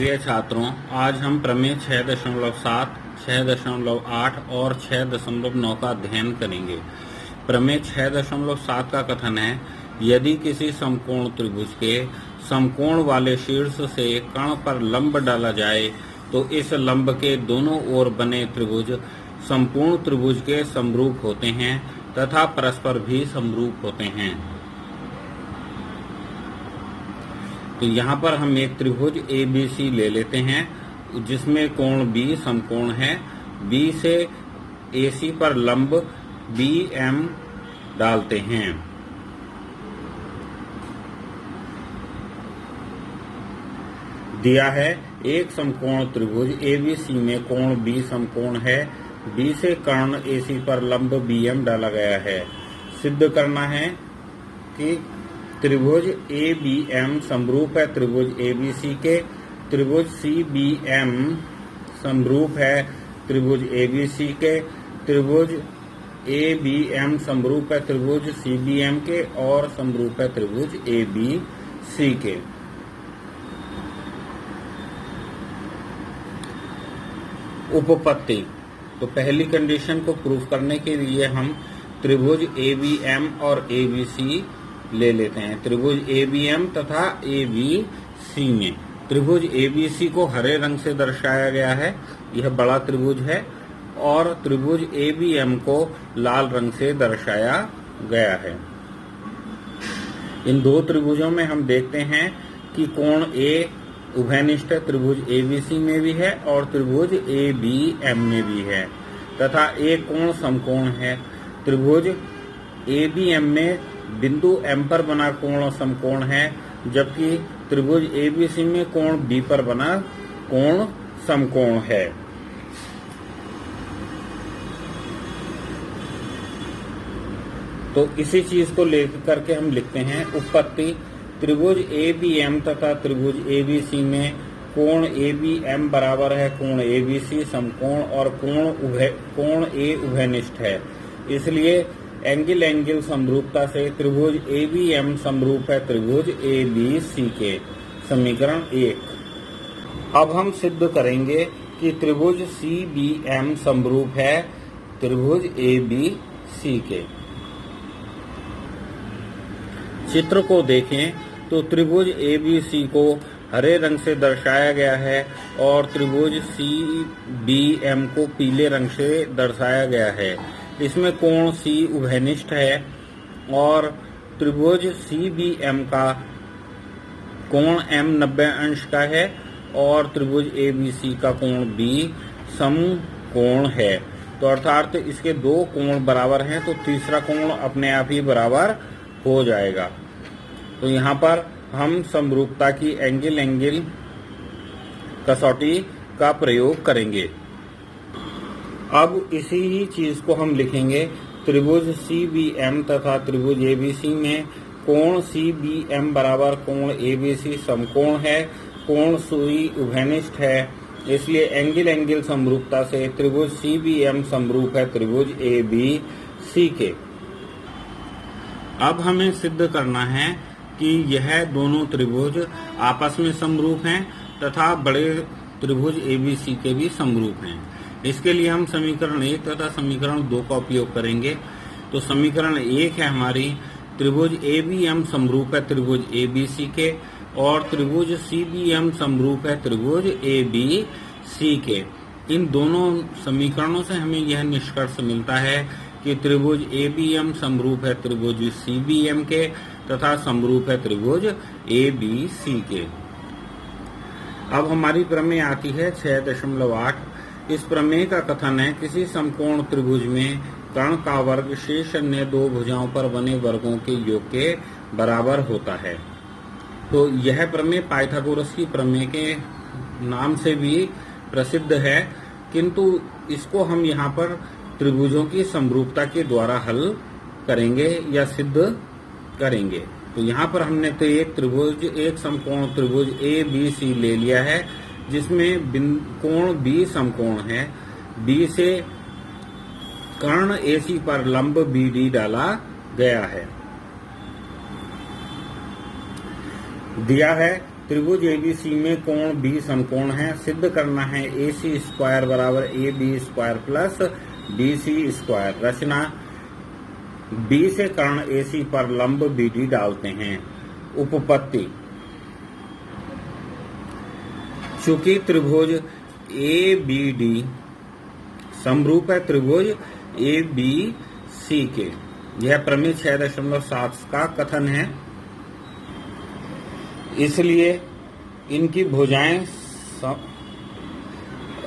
प्रिय छात्रों, आज हम प्रमेय 6.7, 6.8 और 6.9 का अध्ययन करेंगे। प्रमेय 6.7 का कथन है, यदि किसी समकोण त्रिभुज के समकोण वाले शीर्ष से कर्ण पर लंब डाला जाए तो इस लंब के दोनों ओर बने त्रिभुज संपूर्ण त्रिभुज के समरूप होते हैं तथा परस्पर भी समरूप होते हैं। तो यहाँ पर हम एक त्रिभुज ABC ले लेते हैं जिसमें कोण B समकोण है। B से AC पर लंब BM डालते हैं। दिया है एक समकोण त्रिभुज ABC में कोण B समकोण है। B से कर्ण AC पर लंब BM डाला गया है। सिद्ध करना है कि त्रिभुज ABM समरूप है त्रिभुज ABC के। त्रिभुज CBM समरूप है त्रिभुज ABC के। त्रिभुज ABM समरूप है त्रिभुज CBM के और समरूप है त्रिभुज ABC के। उपपत्ति। तो पहली कंडीशन को प्रूफ करने के लिए हम त्रिभुज ABM और ABC ले लेते हैं। त्रिभुज ABM तथा ABC में त्रिभुज ABC को हरे रंग से दर्शाया गया है, यह बड़ा त्रिभुज है, और त्रिभुज ABM को लाल रंग से दर्शाया गया है। इन दो त्रिभुजों में हम देखते हैं कि कोण A उभयनिष्ठ त्रिभुज ABC में भी है और त्रिभुज ABM में भी है तथा एक कोण समकोण है। त्रिभुज ABM में बिंदु M पर बना कोण समकोण है, जबकि त्रिभुज ABC में कोण B पर बना कोण समकोण है। तो इसी चीज को लेकर करके हम लिखते हैं उपपत्ति। त्रिभुज ABM तथा त्रिभुज ABC में कोण ABM बराबर है कोण ABC समकोण और कोण A उभयनिष्ठ है, इसलिए एंगल एंगल समरूपता से त्रिभुज ABM समरूप है त्रिभुज ABC के। समीकरण 1। अब हम सिद्ध करेंगे कि त्रिभुज CBM समरूप है त्रिभुज ABC के। चित्र को देखें तो त्रिभुज ABC को हरे रंग से दर्शाया गया है और त्रिभुज CBM को पीले रंग से दर्शाया गया है। इसमें कोण C उभयनिष्ठ है और त्रिभुज CBM का कोण M 90 अंश का है और त्रिभुज ABC का कोण B समकोण है। तो अर्थात इसके दो कोण बराबर हैं, तो तीसरा कोण अपने आप ही बराबर हो जाएगा। तो यहाँ पर हम समरूपता की एंगल एंगल कसौटी का प्रयोग करेंगे। अब इसी ही चीज को हम लिखेंगे त्रिभुज CBM तथा त्रिभुज ABC में कोण CBM बराबर कोण ABC समकोण है, कोण C उभयनिष्ठ है, इसलिए एंगल एंगल समरूपता से त्रिभुज CBM समरूप है त्रिभुज ABC के। अब हमें सिद्ध करना है कि यह दोनों त्रिभुज आपस में समरूप हैं तथा बड़े त्रिभुज ABC के भी समरूप हैं। इसके लिए हम समीकरण 1 तथा समीकरण 2 का उपयोग करेंगे। तो समीकरण 1 है हमारी त्रिभुज ABM समरूप है त्रिभुज ABC के और त्रिभुज CBM समरूप है त्रिभुज ABC के। इन दोनों समीकरणों से हमें यह निष्कर्ष मिलता है कि त्रिभुज ABM समरूप है त्रिभुज CBM के तथा समरूप है त्रिभुज ABC के। अब हमारी प्रमेय आती है 6.8। इस प्रमेय का कथन है, किसी समकोण त्रिभुज में कर्ण का वर्ग शेष अन्य दो भुजाओं पर बने वर्गों के योग के बराबर होता है। तो यह प्रमेय पाइथागोरस की प्रमेय के नाम से भी प्रसिद्ध है, किंतु इसको हम यहाँ पर त्रिभुजों की समरूपता के द्वारा हल करेंगे या सिद्ध करेंगे। तो यहाँ पर हमने तो एक समकोण त्रिभुज ABC ले लिया है जिसमें कोण B समकोण है। B से कर्ण AC पर लंब BD डाला गया है। दिया है त्रिभुज एबीसी में कोण बी समकोण है। सिद्ध करना है AC स्क्वायर बराबर AB square plus BC square. रचना B से कर्ण AC पर लंब BD डालते हैं। उपपत्ति, चूंकि त्रिभुज ABD समरूप है त्रिभुज ABC के, यह प्रमेय 6.7 का कथन है। इसलिए इनकी भुजाएं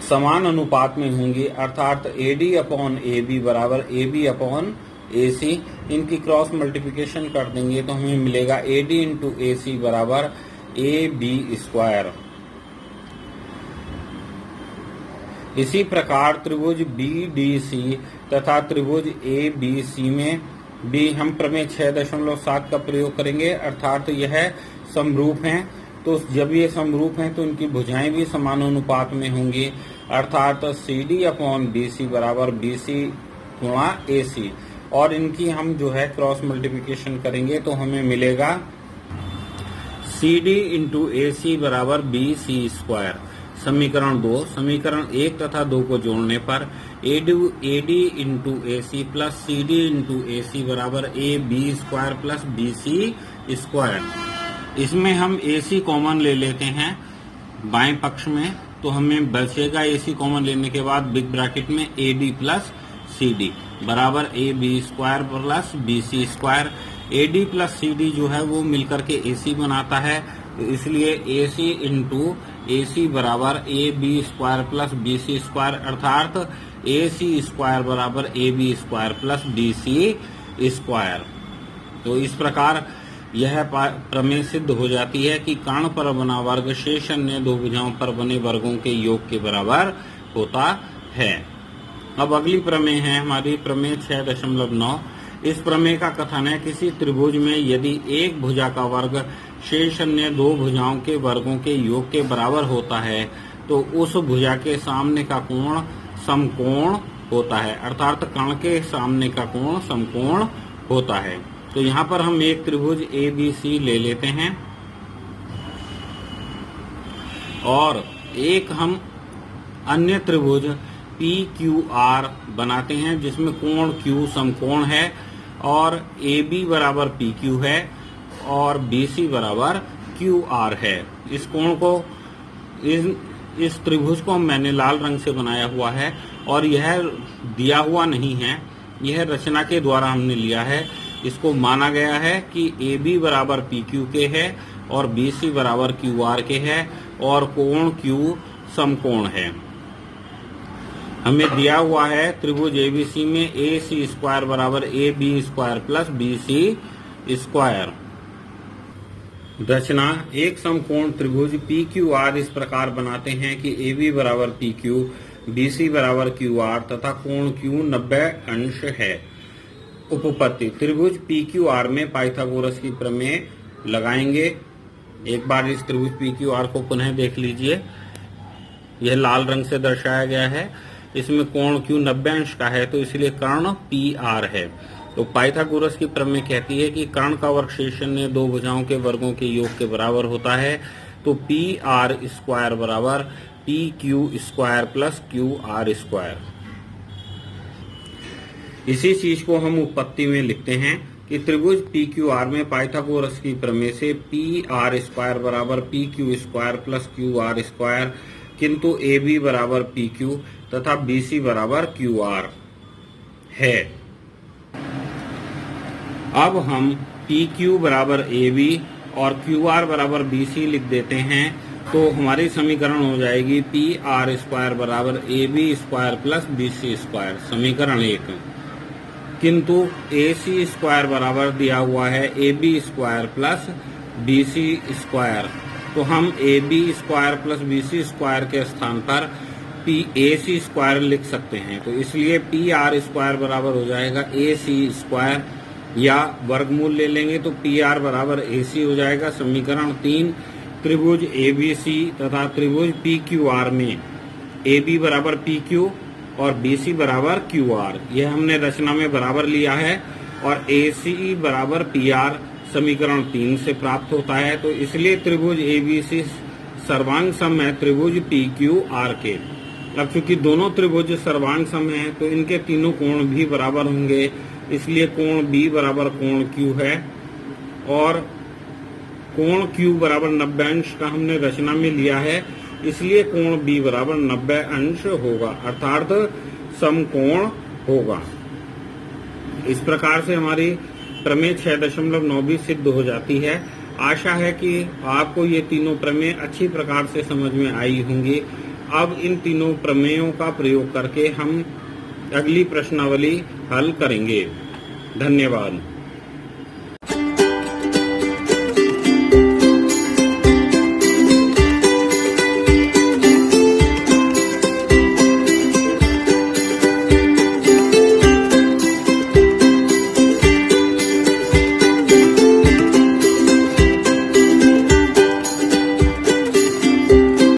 समान अनुपात में होंगी, अर्थात AD अपॉन AB बराबर AB अपॉन AC। इनकी क्रॉस मल्टीप्लिकेशन कर देंगे तो हमें मिलेगा AD इंटू AC बराबर AB स्क्वायर। इसी प्रकार त्रिभुज BDC तथा त्रिभुज ABC में भी हम प्रमेय 6.7 का प्रयोग करेंगे, अर्थात यह समरूप हैं। तो जब ये समरूप हैं तो इनकी भुजाएं भी समानुपात में होंगी, अर्थात CD अपॉन BC बराबर BC गुणा AC। और इनकी हम जो है क्रॉस मल्टीप्लिकेशन करेंगे तो हमें मिलेगा CD इंटू AC बराबर BC स्क्वायर। समीकरण 2, समीकरण 1 तथा 2 को जोड़ने पर AD into AC plus CD into AC बराबर AB square plus BC square. इसमें हम AC कॉमन ले लेते हैं बाएं पक्ष में, तो हमें बचेगा AC कॉमन लेने के बाद बिग ब्रैकेट में AD प्लस CD बराबर AB square plus BC square. AD plus CD जो है वो मिलकर के AC बनाता है, तो इसलिए AC इंटू AC बराबर AB square plus BC square, अर्थात AC स्क्वायर बराबर AB square plus BC square. तो इस प्रकार यह प्रमेय सिद्ध हो जाती है कि कर्ण पर बना वर्ग शेष अन्य दो भुजाओं पर बने वर्गों के योग के बराबर होता है। अब अगली प्रमेय है हमारी प्रमेय 6.9। इस प्रमेय का कथन है किसी त्रिभुज में यदि एक भुजा का वर्ग शेष अन्य दो भुजाओं के वर्गों के योग के बराबर होता है तो उस भुजा के सामने का कोण समकोण होता है, अर्थात कर्ण के सामने का कोण समकोण होता है। तो यहाँ पर हम एक त्रिभुज ABC ले लेते हैं और एक हम अन्य त्रिभुज PQR बनाते हैं जिसमें कोण Q समकोण है और AB बराबर PQ है और BC बराबर QR है। इस कोण को इस त्रिभुज को मैंने लाल रंग से बनाया हुआ है और यह दिया हुआ नहीं है, यह रचना के द्वारा हमने लिया है। इसको माना गया है कि AB बराबर PQ के है और BC बराबर QR के है और कोण Q समकोण है। हमें दिया हुआ है त्रिभुज ABC में AC स्क्वायर बराबर AB square plus BC square. रचना एक समकोण त्रिभुज PQR इस प्रकार बनाते हैं कि AB बराबर PQ, BC बराबर QR तथा कोण Q 90 अंश है। उपपत्ति, त्रिभुज PQR में पाइथागोरस की प्रमेय लगाएंगे। एक बार इस त्रिभुज PQR को पुनः देख लीजिए, यह लाल रंग से दर्शाया गया है। इसमें कोण Q 90 अंश का है तो इसलिए कर्ण PR है। तो पाइथागोरस की प्रमेय कहती है कि कर्ण का वर्ग शेष अन्य दो भुजाओं के वर्गों के योग के बराबर होता है, तो PR स्क्वायर बराबर PQ square plus QR square. इसी चीज को हम उपपत्ति में लिखते हैं कि त्रिभुज PQR में पाइथागोरस की प्रमेय से PR स्क्वायर बराबर PQ square plus QR square, किंतु AB बराबर PQ तथा BC बराबर QR है। अब हम PQ बराबर AB और QR बराबर BC लिख देते हैं तो हमारी समीकरण हो जाएगी PR स्क्वायर बराबर AB square plus BC square. समीकरण 1, किंतु AC स्क्वायर बराबर दिया हुआ है AB square plus BC square, तो हम AB square plus BC square के स्थान पर AC स्क्वायर लिख सकते हैं। तो इसलिए PR स्क्वायर बराबर हो जाएगा AC स्क्वायर, या वर्गमूल ले लेंगे तो PR बराबर AC हो जाएगा। समीकरण 3, त्रिभुज ABC तथा त्रिभुज PQR में AB बराबर PQ और BC बराबर QR, यह हमने रचना में बराबर लिया है, और AC बराबर PR समीकरण 3 से प्राप्त होता है। तो इसलिए त्रिभुज एबीसी सर्वांग सम है त्रिभुज PQR के। अब चूंकि दोनों त्रिभुज सर्वांग सम है तो इनके तीनों कोण भी बराबर होंगे, इसलिए कोण B बराबर कोण Q है और कोण Q बराबर 90 अंश का हमने रचना में लिया है, इसलिए कोण B बराबर 90 अंश होगा, अर्थात समकोण होगा। इस प्रकार से हमारी प्रमेय 6.9 सिद्ध हो जाती है। आशा है कि आपको ये तीनों प्रमेय अच्छी प्रकार से समझ में आई होंगी। अब इन तीनों प्रमेयों का प्रयोग करके हम अगली प्रश्नावली हल करेंगे। धन्यवाद।